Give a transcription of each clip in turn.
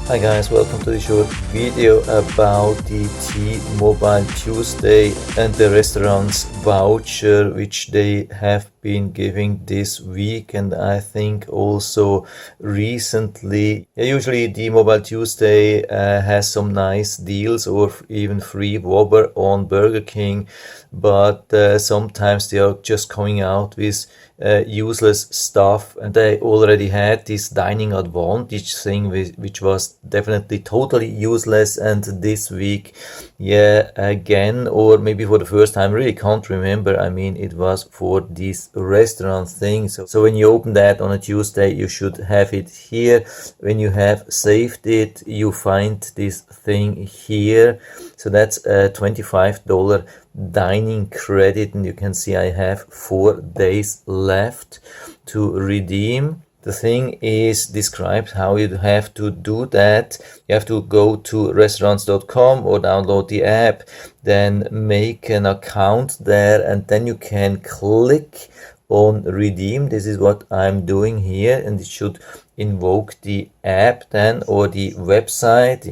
Hi guys, welcome to the short video about the T-Mobile Tuesday and the restaurants voucher which they have been giving this week, and I think also recently. Usually T-Mobile Tuesday has some nice deals or even free Whopper on Burger King, but sometimes they are just coming out with useless stuff, and I already had this dining advantage thing which was definitely totally useless, and this week again, or maybe for the first time, really can't remember, I mean it was for this restaurant thing. So when you open that on a Tuesday, you should have it here. When you have saved it, you find this thing here. So that's a $25 dining credit, and you can see I have 4 days left to redeem. The thing is described how you have to do that. You have to go to restaurants.com or download the app, then make an account there, and then you can click on redeem. This is what I'm doing here, and it should invoke the app then or the website.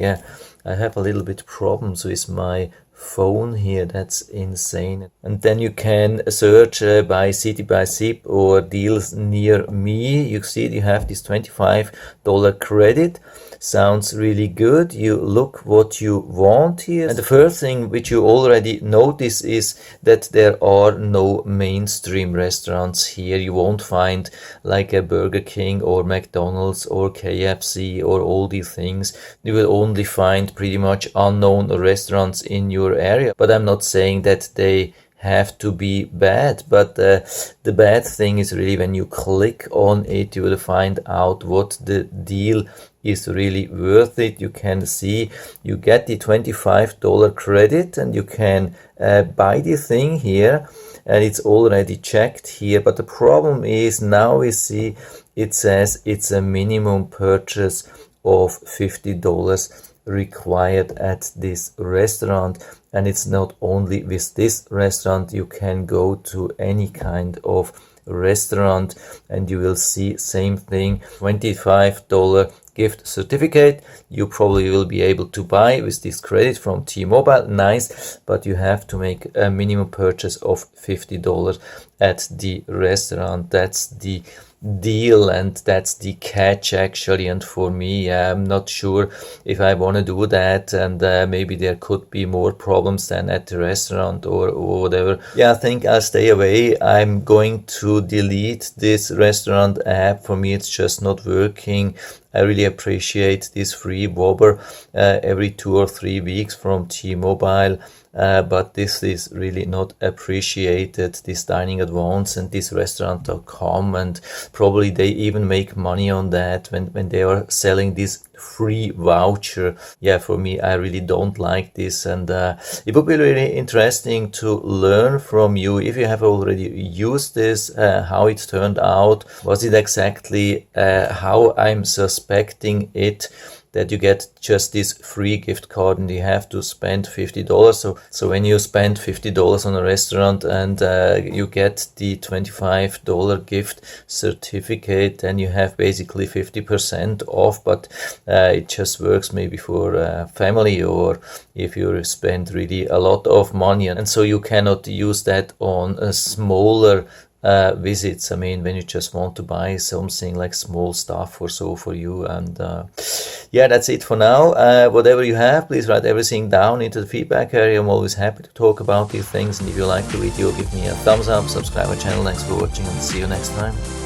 I have a little bit problems with my phone here, that's insane. And then you can search by city by zip or deals near me. You see you have this $25 credit. Sounds really good. You look what you want here, and the first thing which you already notice is that there are no mainstream restaurants here. You won't find like a Burger King or McDonald's or KFC or all these things. You will only find pretty much unknown restaurants in your area, but I'm not saying that they have to be bad, but the bad thing is really when you click on it, you will find out what the deal is really worth it. You can see you get the $25 credit, and you can buy the thing here, and it's already checked here. But the problem is now we see it says it's a minimum purchase of $50 required at this restaurant, and it's not only with this restaurant. You can go to any kind of restaurant and you will see same thing, $25 gift certificate. You probably will be able to buy with this credit from T-Mobile, nice, but you have to make a minimum purchase of $50 at the restaurant. That's the deal, and that's the catch actually. And for me, I'm not sure if I want to do that, and maybe there could be more problems than at the restaurant or whatever. I think I'll stay away. I'm going to delete this restaurant app. For me, it's just not working. I really appreciate this free Whopper every 2 or 3 weeks from T-Mobile. But this is really not appreciated, this dining advance and this restaurant.com, and probably they even make money on that when they are selling this free voucher. For me, I really don't like this, and it would be really interesting to learn from you if you have already used this, how it turned out. Was it exactly how I'm suspecting it, that you get just this free gift card and you have to spend $50. So when you spend $50 on a restaurant and you get the $25 gift certificate, then you have basically 50% off, but it just works maybe for family or if you spend really a lot of money, and so you cannot use that on a smaller visits. I mean, when you just want to buy something like small stuff or so for you. And that's it for now. Whatever you have, please write everything down into the feedback area. I'm always happy to talk about these things, and if you like the video, give me a thumbs up, subscribe my channel. Thanks for watching, and see you next time.